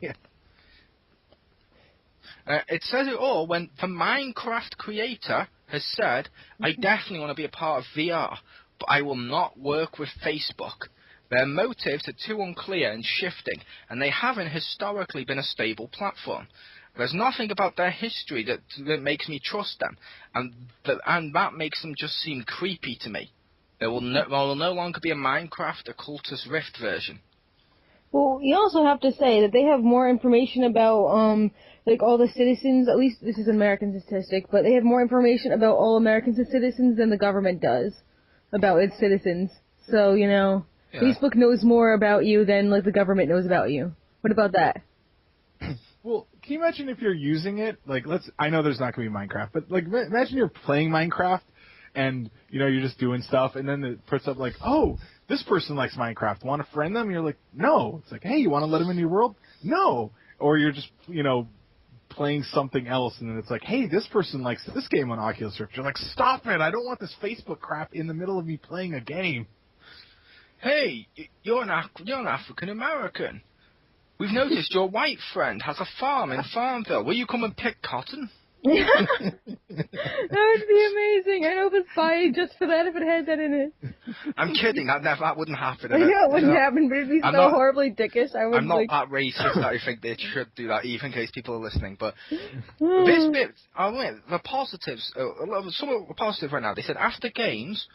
It says it all when the Minecraft creator has said, I definitely want to be a part of VR, but I will not work with Facebook. Their motives are too unclear and shifting, and they haven't historically been a stable platform. There's nothing about their history that makes me trust them, and that makes them just seem creepy to me. There will no longer be a Minecraft Occulus Rift version. Well, you also have to say that they have more information about, like, all the citizens, at least this is an American statistic, but they have more information about all American citizens than the government does about its citizens. So, you know, Facebook knows more about you than, like, the government knows about you. What about that? Well, can you imagine if you're using it, like, I know there's not going to be Minecraft, but, like, imagine you're playing Minecraft, and, you know, you're just doing stuff, and then it puts up, like, oh, this person likes Minecraft, want to friend them? And you're like, no. It's like, hey, you want to let them into your world? No. Or you're just, you know, playing something else, and then it's like, hey, this person likes this game on Oculus Rift. You're like, stop it, I don't want this Facebook crap in the middle of me playing a game. Hey, you're an African-American. We've noticed your white friend has a farm in Farmville. Will you come and pick cotton? That would be amazing. I'd open buying just for that if it had that in it. I'm kidding. That wouldn't happen. I know it wouldn't happen, but it'd be horribly dickish. I'm not that racist that I think they should do that, even in case people are listening. But this bit, the positives, some of the positives right now. They said after games,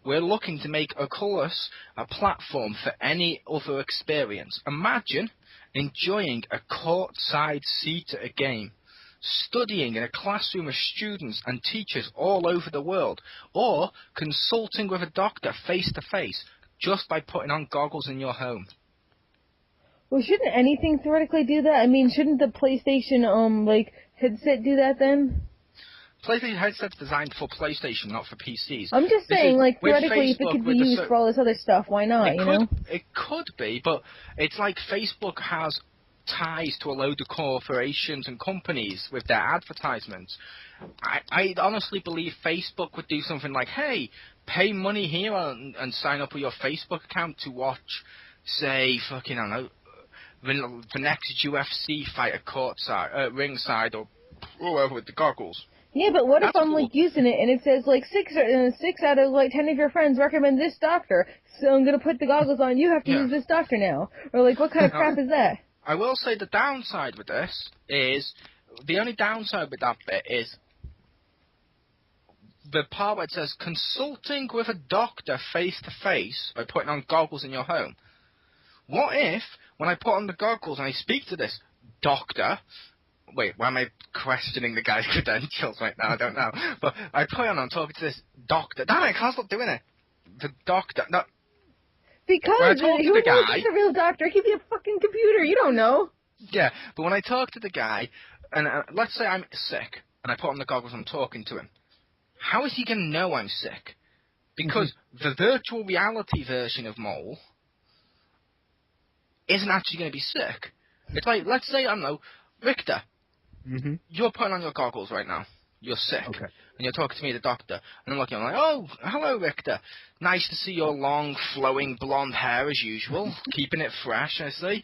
we're looking to make Occulus a platform for any other experience. Imagine enjoying a courtside seat at a game, studying in a classroom of students and teachers all over the world, or consulting with a doctor face-to-face just by putting on goggles in your home. Well, shouldn't anything theoretically do that? I mean, shouldn't the PlayStation, headset do that then? PlayStation headset's designed for PlayStation, not for PCs. I'm just saying, theoretically, if it could be used for all this other stuff, why not, know? It could be, but it's like Facebook has ties to a load of corporations and companies with their advertisements. I honestly believe Facebook would do something like, hey, pay money here and sign up with your Facebook account to watch, say, fucking, I don't know, the next UFC fight at courtside, ringside, or whoever with the goggles. Yeah, but what if I'm, cool. using it and it says, 6 out of, 10 of your friends recommend this doctor, so I'm gonna put the goggles on, you have to use this doctor now. Or, what kind of crap is that? I will say the downside with this is, the only downside with that bit is the part where it says consulting with a doctor face-to-face by putting on goggles in your home. What if, when I put on the goggles and I speak to this doctor, wait, why am I questioning the guy's credentials right now? I don't know. But I put on, I'm talking to this doctor. Damn it, I can't stop doing it. The doctor, no. Because who knows he's a real doctor? It could be a fucking computer. You don't know. Yeah, but when I talk to the guy, and let's say I'm sick, and I put on the goggles and I'm talking to him, how is he going to know I'm sick? Because the virtual reality version of Mole isn't actually going to be sick. It's like, let's say, I don't know, Richter, Mm-hmm. You're putting on your goggles right now. You're sick. Okay. And you're talking to me, the doctor. And I'm looking, I'm like, oh, hello, Richter. Nice to see your long, flowing blonde hair as usual. Keeping it fresh, I see.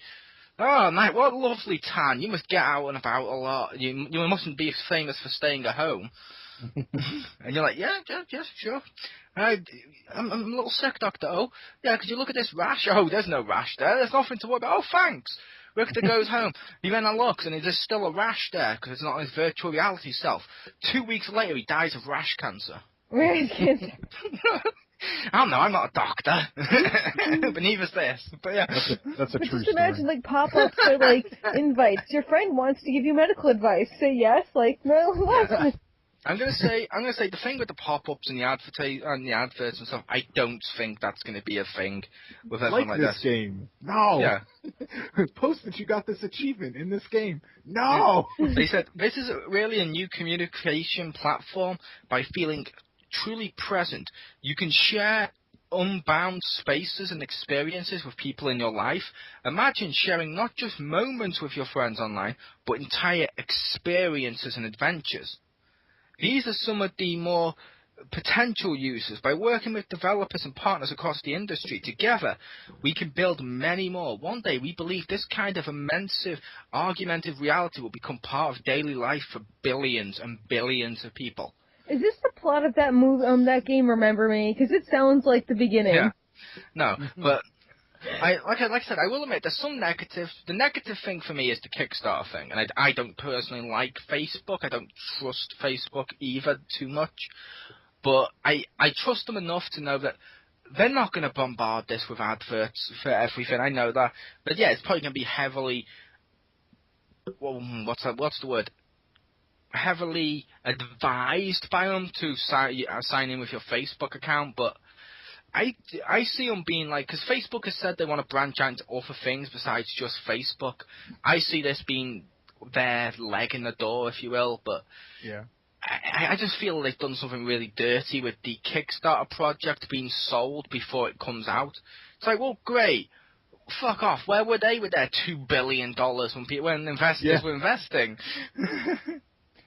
Oh, mate, what a lovely tan. You must get out and about a lot. You mustn't be famous for staying at home. And you're like, yeah, sure. I'm a little sick, doctor. Oh, yeah, could you look at this rash? Oh, there's no rash there. There's nothing to worry about. Oh, thanks. Richter goes home. He then looks, and there's still a rash there because it's not his virtual reality self. 2 weeks later, he dies of rash cancer. Rash cancer. I don't know. I'm not a doctor, but neither's this. But yeah, that's a But true just imagine story. like pop-ups or like invites. Your friend wants to give you medical advice. Say yes. Like no. I'm gonna say the thing with the pop-ups and the adverts and stuff. I don't think that's gonna be a thing with everything like this this. game. No. Yeah. Post that you got this achievement in this game. No. They said this is really a new communication platform. By feeling truly present, you can share unbound spaces and experiences with people in your life. Imagine sharing not just moments with your friends online, but entire experiences and adventures. These are some of the more potential users. By working with developers and partners across the industry, together we can build many more. One day we believe this kind of immense augmented reality will become part of daily life for billions and billions of people. Is this the plot of that movie, that game? Remember Me? Because it sounds like the beginning. Yeah. No, but like I said, I will admit there's some negatives. The negative thing for me is the Kickstarter thing, and I don't personally like Facebook. I don't trust Facebook either too much, but I trust them enough to know that they're not going to bombard this with adverts for everything. I know that, but yeah, it's probably going to be heavily. Well, what's the word? Heavily advised by them to sign in with your Facebook account, but I see them being like, because Facebook has said they want to branch out into other things besides just Facebook. I see this being their leg in the door, if you will, but Yeah. I just feel they've done something really dirty with the Kickstarter project being sold before it comes out. It's like, well, great. Fuck off. Where were they with their $2 billion when investors were investing?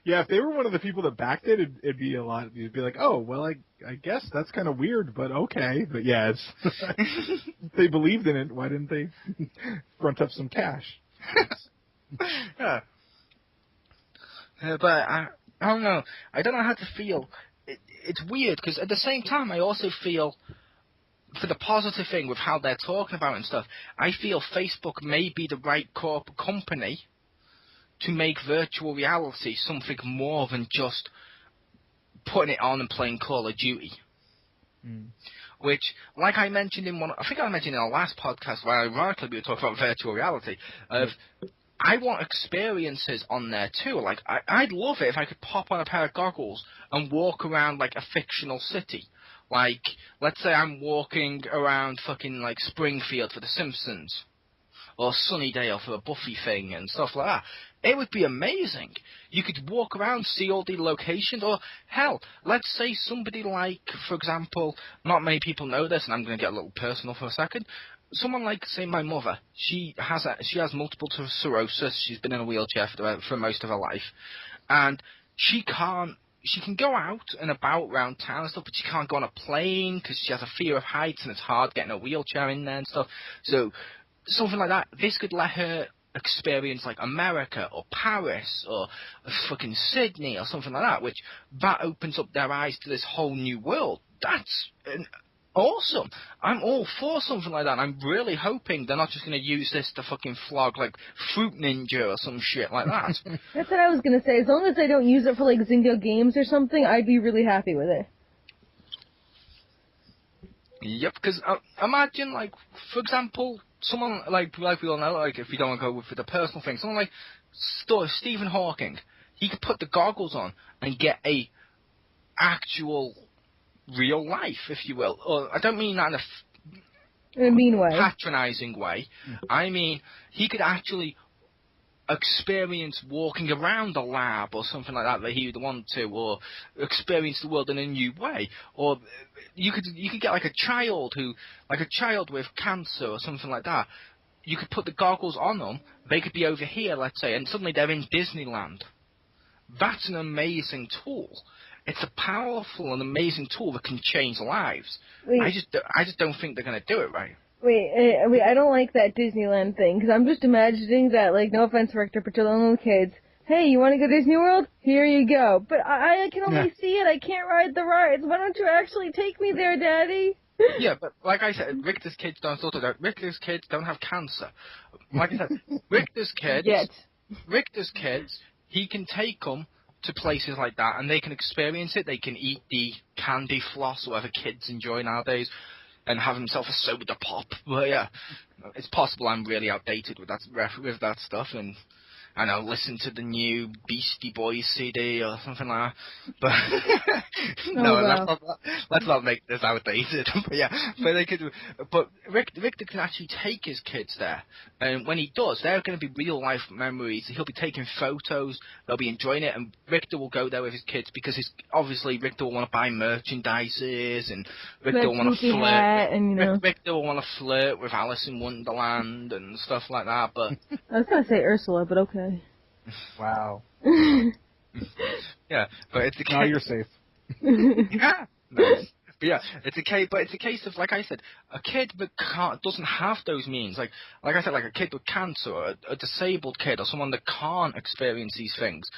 Yeah, if they were one of the people that backed it, it'd be a lot. You'd be like, oh, well, I guess that's kind of weird, but okay. But yeah, it's if they believed in it, why didn't they front up some cash? Yeah. But I don't know. I don't know how to feel. It's weird because at the same time, I also feel for the positive thing with how they're talking about it and stuff. I feel Facebook may be the right company to make virtual reality something more than just putting it on and playing Call of Duty. Which, like I mentioned I think I mentioned in our last podcast, where ironically we were talking about virtual reality, I want experiences on there too. Like, I'd love it if I could pop on a pair of goggles and walk around like a fictional city. Like, let's say I'm walking around fucking like Springfield for The Simpsons, or Sunnydale for a Buffy thing and stuff like that. It would be amazing. You could walk around, see all the locations, or hell, let's say somebody like, for example, not many people know this, and I'm going to get a little personal for a second. Someone like, say, my mother. She has multiple sclerosis. She's been in a wheelchair for most of her life, and she can go out and about around town and stuff, but she can't go on a plane because she has a fear of heights, and it's hard getting a wheelchair in there and stuff. So something like that, this could let her experience like America or Paris or fucking Sydney or something like that, which that opens up their eyes to this whole new world. That's awesome. I'm all for something like that. I'm really hoping they're not just going to use this to fucking flog like Fruit Ninja or some shit like that. That's what I was gonna say. As long as they don't use it for like Zynga games or something, I'd be really happy with it. Yep, because imagine, like, for example, someone like we all know, like, if we don't want to go with the personal thing, someone like Stephen Hawking, he could put the goggles on and get a actual real life, if you will. Or I don't mean that In a mean way. patronizing way. I mean, he could actually experience walking around a lab or something like that he would want to, or experience the world in a new way. Or you could get like a child with cancer or something like that. You could put the goggles on them. They could be over here, let's say, and suddenly they're in Disneyland. That's an amazing tool. It's a powerful and amazing tool that can change lives. Wait. I just don't think they're going to do it right. Wait, I don't like that Disneyland thing, because I'm just imagining that, like, no offense, Richter, but to the little kids, hey, you want to go to Disney World? Here you go. But I can only see it. I can't ride the rides. Why don't you actually take me there, Daddy? Yeah, but like I said, Richter's kids don't have cancer. Like I said, Richter's kids, he can take them to places like that, and they can experience it. They can eat the candy floss, whatever kids enjoy nowadays, and have himself a soda pop. But yeah, it's possible I'm really outdated with that stuff, and I know, listen to the new Beastie Boys CD or something like that. But let's not make this outdated. But yeah, but Richter can actually take his kids there, and when he does, they're going to be real life memories. He'll be taking photos. They'll be enjoying it, and Richter will go there with his kids because obviously Richter will want to buy merchandises, and Richter will want to flirt. Richter will want to flirt with Alice in Wonderland and stuff like that. But I was gonna say Ursula, but okay. Wow. Yeah, but it's a case. Now you're safe. Yeah. Nice. But yeah, it's a case of, like I said, a kid that doesn't have those means. Like I said, like a kid with cancer, or a disabled kid, or someone that can't experience these things.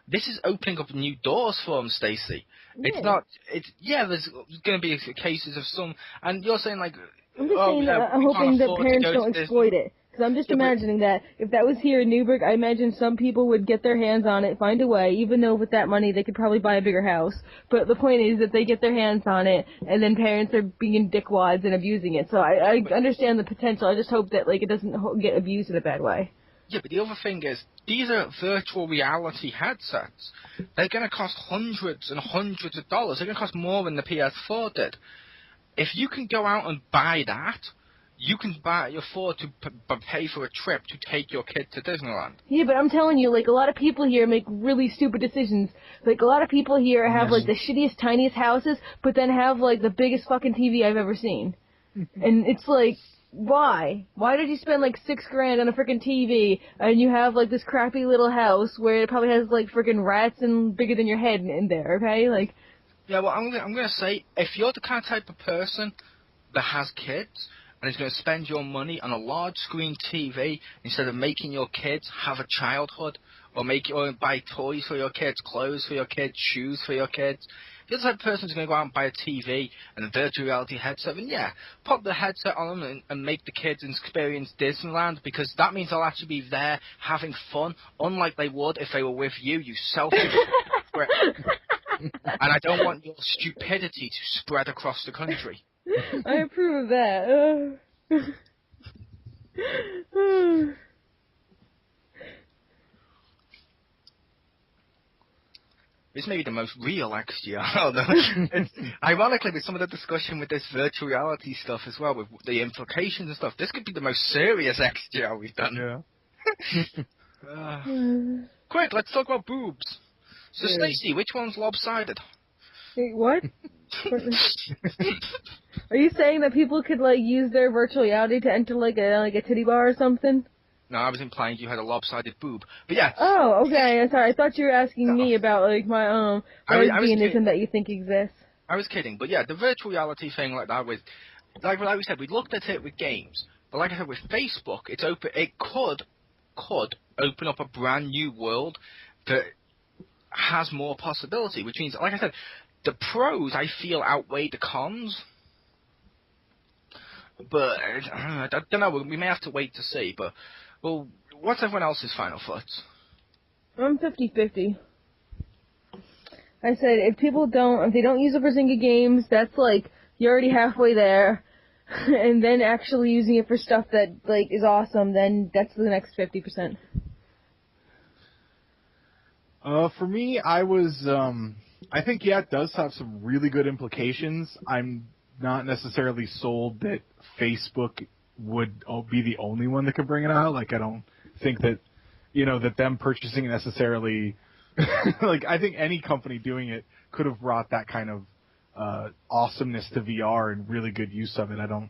This is opening up new doors for them, Stacey. Yeah. There's going to be cases of some, and you're saying like, I'm just saying that I'm hoping that parents don't exploit it. Because I'm just imagining that if that was here in Newburgh, I imagine some people would get their hands on it, find a way, even though with that money they could probably buy a bigger house. But the point is that they get their hands on it, and then parents are being dickwads and abusing it. So I understand the potential. I just hope that like it doesn't get abused in a bad way. Yeah, but the other thing is, these are virtual reality headsets. They're going to cost hundreds and hundreds of dollars. They're going to cost more than the PS4 did. If you can go out and buy that, you can afford to pay for a trip to take your kid to Disneyland. Yeah, but I'm telling you, like, a lot of people here make really stupid decisions. Like, a lot of people here have, like, the shittiest, tiniest houses, but then have, like, the biggest fucking TV I've ever seen. And it's like, why? Why did you spend, like, $6,000 on a freaking TV, and you have, like, this crappy little house where it probably has, like, freaking rats and bigger than your head in there, okay? Like... Yeah, well, I'm gonna say, if you're the kind of type of person that has kids, and is going to spend your money on a large screen TV instead of making your kids have a childhood, or buy toys for your kids, clothes for your kids, shoes for your kids. If you're the type of person who's going to go out and buy a TV and a virtual reality headset, then yeah, pop the headset on them and make the kids experience Disneyland, because that means they'll actually be there having fun, unlike they would if they were with you selfish prick. And I don't want your stupidity to spread across the country. I approve of that. This may be the most real XGR. Ironically, with some of the discussion with this virtual reality stuff as well, with the implications and stuff, this could be the most serious XGR we've done. Yeah. Quick, let's talk about boobs. So, Stacey, which one's lopsided? Wait, what? Are you saying that people could like use their virtual reality to enter like a titty bar or something? No, I was implying you had a lopsided boob. But yeah. Oh, okay. Sorry, I thought you were asking me about like my lesbianism that you think exists. I was kidding, but yeah, the virtual reality thing like that with, like we said, we looked at it with games, but like I said, with Facebook, it's open. It could open up a brand new world that has more possibility, which means, like I said, the pros, I feel, outweigh the cons. But, I don't know, we may have to wait to see. But, well, what's everyone else's final thoughts? I'm 50-50. I said, if they don't use it for Zynga games, that's like, you're already halfway there. And then actually using it for stuff that, like, is awesome, then that's the next 50%. For me, I think, yeah, it does have some really good implications. I'm not necessarily sold that Facebook would be the only one that could bring it out. Like, I don't think that, that them purchasing necessarily, like, I think any company doing it could have brought that kind of awesomeness to VR and really good use of it. I don't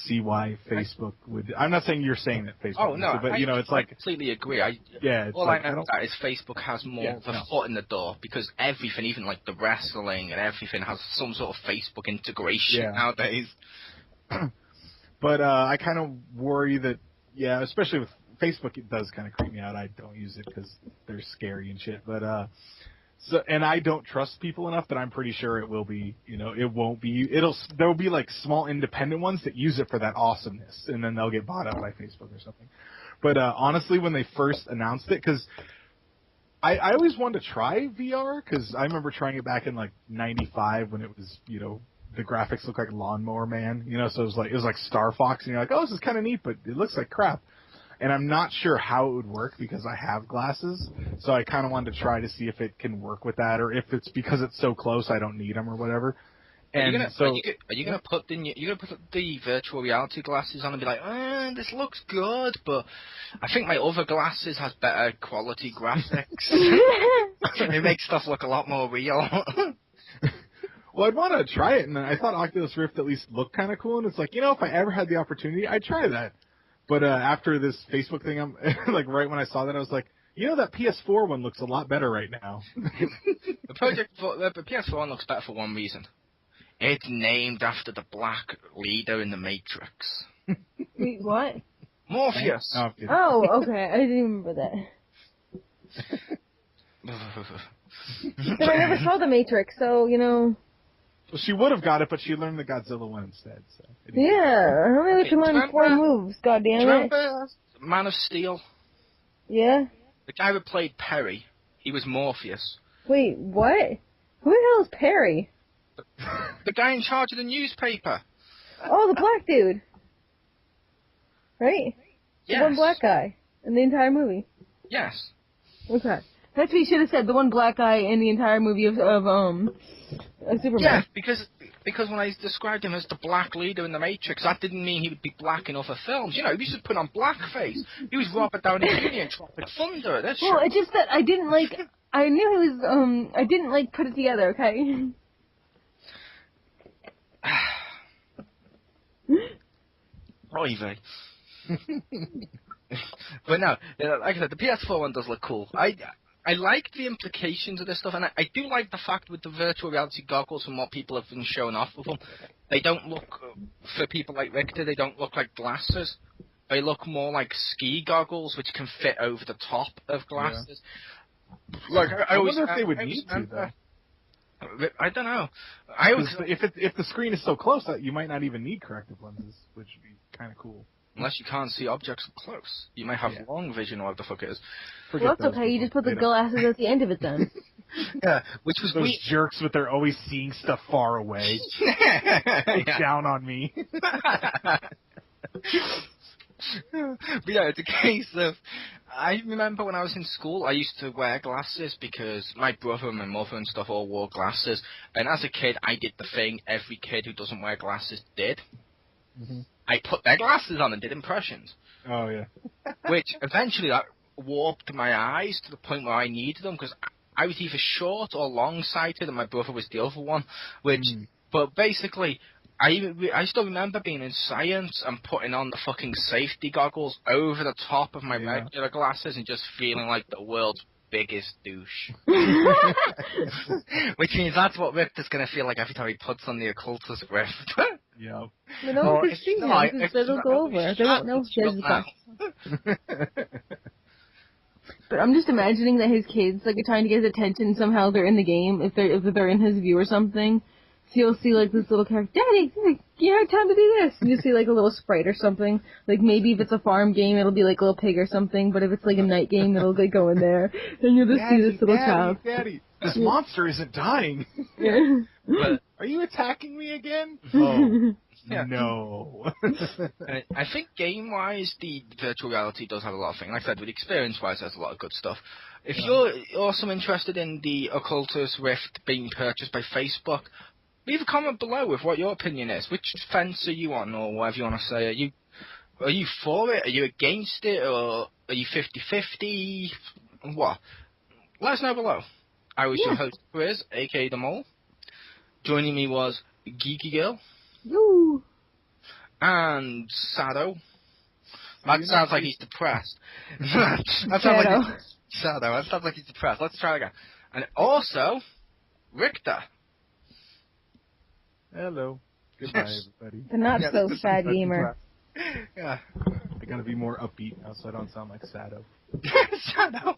see why Facebook would. I'm not saying you're saying that Facebook. Oh no, but it's I like completely agree. it's all like, I know that is Facebook has more of a foot in the door because everything, even like the wrestling and everything, has some sort of Facebook integration nowadays. But I kind of worry that, especially with Facebook, it does kind of creep me out. I don't use it because they're scary and shit. But and I don't trust people enough that I'm pretty sure it will be, it won't be. There'll be like small independent ones that use it for that awesomeness, and then they'll get bought up by Facebook or something. But honestly, when they first announced it, because I always wanted to try VR, because I remember trying it back in like '95 when it was, the graphics looked like Lawnmower Man, so it was like Star Fox, and you're like, oh, this is kind of neat, but it looks like crap. And I'm not sure how it would work because I have glasses, so I kind of wanted to try to see if it can work with that, or if it's because it's so close I don't need them or whatever. And are you gonna put the virtual reality glasses on and be like, this looks good, but I think my other glasses has better quality graphics. It makes stuff look a lot more real. Well, I'd want to try it, and I thought Oculus Rift at least looked kind of cool, and it's like, if I ever had the opportunity, I'd try that. But after this Facebook thing, I'm like, right when I saw that, I was like, that PS4 one looks a lot better right now. The PS4 one looks better for one reason. It's named after the black leader in the Matrix. Wait, what? Morpheus. Oh, okay. I didn't remember that. But I never saw the Matrix, so Well, she would have got it, but she learned the Godzilla one instead. So I only can learn 4 moves. God damn it! Remember Man of Steel? Yeah. The guy who played Perry, he was Morpheus. Wait, what? Who the hell is Perry? The guy in charge of the newspaper. Oh, the black dude. Right? Yes. The one black guy in the entire movie. Yes. Okay. That's what you should have said. The one black guy in the entire movie of Superman. Yeah, because when I described him as the black leader in the Matrix, that didn't mean he would be black in other films. He just put on blackface. He was Robert Downey Jr. in Tropic Thunder. That's well, it's just that I didn't like. I knew he was. I didn't like put it together. Okay. Oy vey. But no, like I said, the PS4 one does look cool. I like the implications of this stuff, and I do like the fact with the virtual reality goggles and what people have been showing off with them, they don't look, for people like Richter, they don't look like glasses. They look more like ski goggles, which can fit over the top of glasses. Yeah. Like I wonder if they would need to, though. I don't know. If the screen is so close, that you might not even need corrective lenses, which would be kind of cool. Unless you can't see objects up close. You may have long vision or what the fuck it is. Well, that's okay. You just put the glasses at the end of it then. Yeah, which was those jerks with their always seeing stuff far away. Look down on me. But yeah, it's a case of... I remember when I was in school, I used to wear glasses because my brother and my mother and stuff all wore glasses. And as a kid, I did the thing every kid who doesn't wear glasses did. Mm-hmm. I put their glasses on and did impressions. Oh, yeah. Which eventually that warped my eyes to the point where I needed them because I was either short or long-sighted and my brother was the other one. But basically... I still remember being in science and putting on the fucking safety goggles over the top of my regular glasses and just feeling like the world's biggest douche. Which means that's what Rift is going to feel like every time he puts on the Occultus Rift. Yeah. But no one can see him because it'll go over. They won't know But I'm just imagining that his kids are trying to get his attention somehow. They're in the game if they're in his view or something. So you'll see, this little character, Daddy, you have time to do this. And you see, a little sprite or something. Maybe if it's a farm game, it'll be, a little pig or something. But if it's, a night game, it'll, go in there. And you'll just see this little child. Daddy, this monster isn't dying. Yeah. But, are you attacking me again? Oh, no. I think game-wise, the virtual reality does have a lot of things. Like I said, with experience-wise, there's a lot of good stuff. If you're also interested in the Occultus Rift being purchased by Facebook... leave a comment below with what your opinion is. Which fence are you on, or whatever you want to say? Are you for it? Are you against it? Or are you 50-50? What? Let us know below. I was your host, Chris, a.k.a. The Mole. Joining me was Geeky Girl. Woo! And Sado. That sounds like he's depressed. That sounds Sado. like Sado. That sounds like he's depressed. Let's try again. And also, Richter. Hello. Goodbye, everybody. The not so sad I'm gamer. Yeah. I gotta be more upbeat now so I don't sound like Sado. Sado.